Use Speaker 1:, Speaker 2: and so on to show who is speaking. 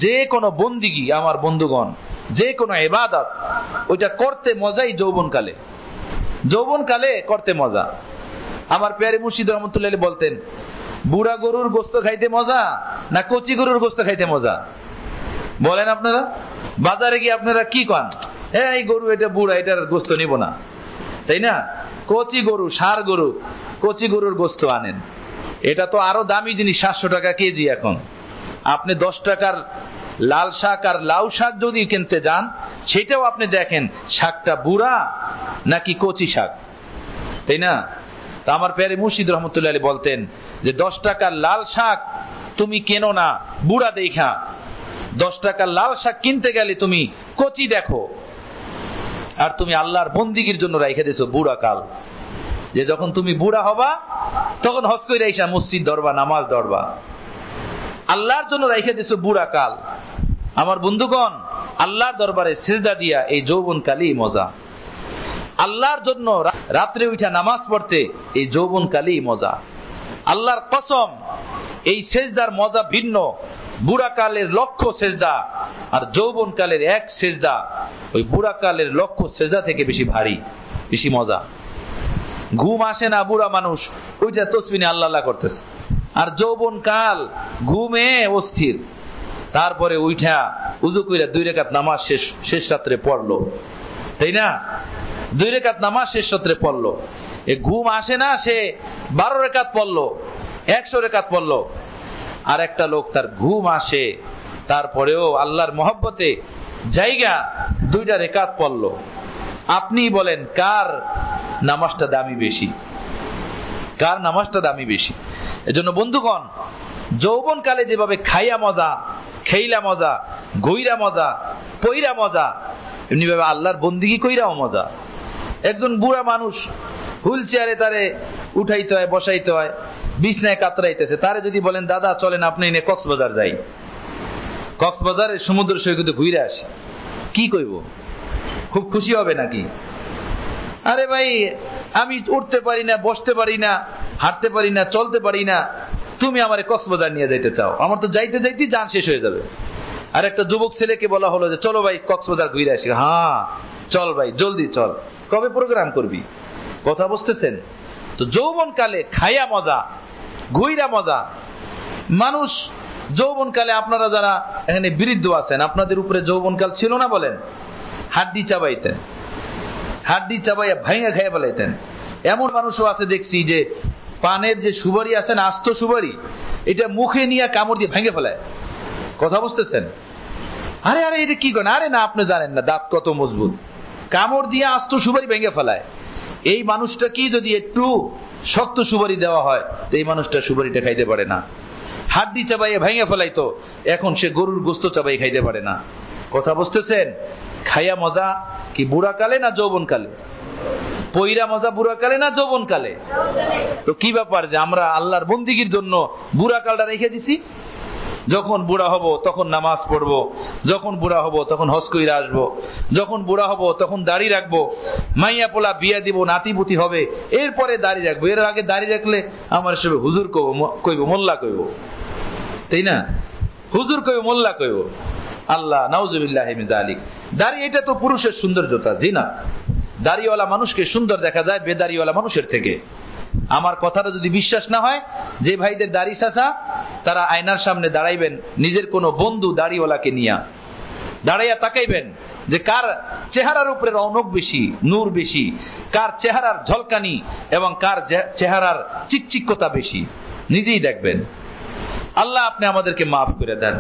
Speaker 1: যে কোনো বন্দিগি আমার বন্ধুগণ, যে কোনো ইবাদত ওইটা করতে মজাই যৌবনকালে, যৌবনকালে করতে মজা। আমার পেয়ারে মুর্শিদ রহমতুল্লাহ বলতেন, বুড়া গরুর গোস্ত খাইতে মজা না কচি গরুর গোস্ত খাইতে মজা? বলেন আপনারা, বাজারে গিয়ে আপনারা কি কন? এই গরু এটা বুড়া, এটার গোস্ত নিব না, তাই না? কচি গরু, ষাঁড় গরু, কচি গরুর গোস্ত আনেন। এটা তো আরো দামি জিনিস, 700 টাকা কেজি। এখন আপনি 10 টাকার লাল শাক আর লাউ শাক যদি কিনতে যান, সেটাও আপনি দেখেন শাকটা বুড়া নাকি কচি শাক, তাই না? তা আমার পেয়ারে মুর্শিদ রহমতুল্লাহ বলতেন যে 10 টাকার লাল শাক তুমি কেনো না বুড়া দেখা, 10 টাকার লাল শাক কিনতে গেলে তুমি কচি দেখো। আর তুমি আল্লাহর বন্দিগির জন্য রাইখে দিছো বুড়া কাল, যে যখন তুমি বুড়া হবা তখন হজ করে আইসা মসজিদ ধরবা, নামাজ ধরবা। আল্লাহর জন্য রাইখে দিছো বুড়া কাল। আমার বন্ধুগণ, আল্লাহর দরবারে সিজদা দিয়া এই যৌবন কালই মজা। আল্লাহর জন্য রাত্রে উঠা নামাজ পড়তে এই যৌবন কালই মজা। আল্লাহর কসম, এই সেজদার মজা ভিন্ন। বুড়া কালের লক্ষ সেজদা আর যৌবন কালের এক সেজদা ওই বুড়া কালের লক্ষ সেজদা থেকে বেশি ভারী, বেশি মজা। ঘুম আসে না বুড়া মানুষ, ওইটা তসবিহে আল্লাহ আল্লাহ করতেছে। আর যৌবন কাল ঘুমে অস্থির, তারপরে উঠা উযু কইরা 2 রাকাত নামাজ শেষ রাত্রে পড়লো, তাই না? 2 রাকাত নামাজ শেষ রাত্রে পড়লো। এ ঘুম আসে না, সে 12 রাকাত পড়লো, 100 রাকাত পড়লো। আর একটা লোক তার ঘুম আসে, তারপরেও আল্লাহর মহব্বতে জায়গা 2টা রাকাত পড়লো। আপনি বলেন কার নামাজটা দামি বেশি? কার নামাজটা দামি বেশি? এজন্য বন্ধুগণ, যৌবন কালে যেভাবে খাইয়া মজা, খেইলা মজা, গইরা মজা, পইরা মজা, এমনি ভাবে আল্লাহর বন্দিগি কইরাও মজা। একজন বুড়া মানুষ হুইল চেয়ারে তারে উঠাইতে হয়, বসাইতে হয়, বিছনায় কাতরাইতেছে, তারে যদি বলেন দাদা চলেন আপনি এনে কক্সবাজার যাই, কক্সবাজারের সমুদ্র সৈকতে ঘুরে আসি, কি কইব? খুব খুশি হবে নাকি? আরে ভাই, আমি উঠতে পারি না, বসতে পারি না, হাঁটতে পারি না, চলতে পারি না, তুমি আমারে কক্সবাজার নিয়ে যাইতে চাও? আমার তো যাইতে যাইতে জান শেষ হয়ে যাবে। আর একটা যুবক ছেলেকে বলা হলো যে চলো ভাই কক্সবাজার ঘুরে আসি। হ্যাঁ চল ভাই, জলদি চল, কবে প্রোগ্রাম করবি? কথা বুঝতেছেন তো? যৌবন কালে খাইয়া মজা, ঘুইরা মজা। মানুষ যৌবন কালে, আপনারা যারা এখানে বৃদ্ধ আছেন, আপনাদের উপরে যৌবন কাল ছিল না বলেন? হাড্ডি চাবাইতেন, হাড্ডি চাবাইয়া ভাইঙা খাইয়া ফেলাইতেন। এমন মানুষও আছে দেখছি যে পানের যে সুপারি আছে না, আস্ত সুপারি, এটা মুখে নিয়ে কামড় দিয়ে ভেঙে ফেলায়। কথা বুঝতেছেন? আরে আরে এটা কি করেন? আরে না, আপনি জানেন না দাঁত কত মজবুত, কামড় দিয়ে আস্ত সুপারি ভেঙে ফেলায়। এই মানুষটা কি যদি একটু শক্ত সুপারি দেওয়া হয়, তো এই মানুষটা সুপারিটা খাইতে পারে না। হাড্ডি চাবাইয়া ভেঙে ফেলাইতো, এখন সে গরুর গোস্ত চাবাই খাইতে পারে না। কথা বুঝতেছেন? খাইয়া মজা কি বুড়া কালে না যৌবন কালে? পইরা মজা বুড়া কালে না যৌবন কালে? তো কি ব্যাপার যে আমরা আল্লাহর বন্দিগির জন্য বুড়া কালটা রেখে দিছি? যখন বুড়া হব তখন নামাজ পড়বো, যখন বুড়া হব তখন হজ কইরা আসবো, যখন বুড়া হব তখন দাড়ি রাখবো, মাইয়া পোলা বিয়া দিব, নাতিপুতি হবে, এরপরে দাড়ি রাখবো। এর আগে দাড়ি রাখলে আমার সবে হুজুর কইব, মোল্লা কইব, তাই না? হুজুর কইব, মোল্লা কইব। আল্লাহ নাউজুবিল্লাহি মিন যালিক। দাড়ি এটা তো পুরুষের সৌন্দর্যতা, জি না? দাড়িওয়ালা মানুষকে সুন্দর দেখা যায় বেদাড়িওয়ালা মানুষের থেকে। আমার কথাটা যদি বিশ্বাস না হয়, যে ভাইদের দাড়ি চাচা, তারা আয়নার সামনে দাঁড়াইবেন, নিজের কোন বন্ধু দাড়িওয়ালাকে নিয়া দাঁড়াইয়া তাকাইবেন যে কার চেহারার উপরে রৌনক বেশি, নূর বেশি, কার চেহারার ঝলকানি এবং কার চেহারার চিকচিকতা বেশি, নিজেই দেখবেন। আল্লাহ আপনি আমাদেরকে মাফ করে দেন।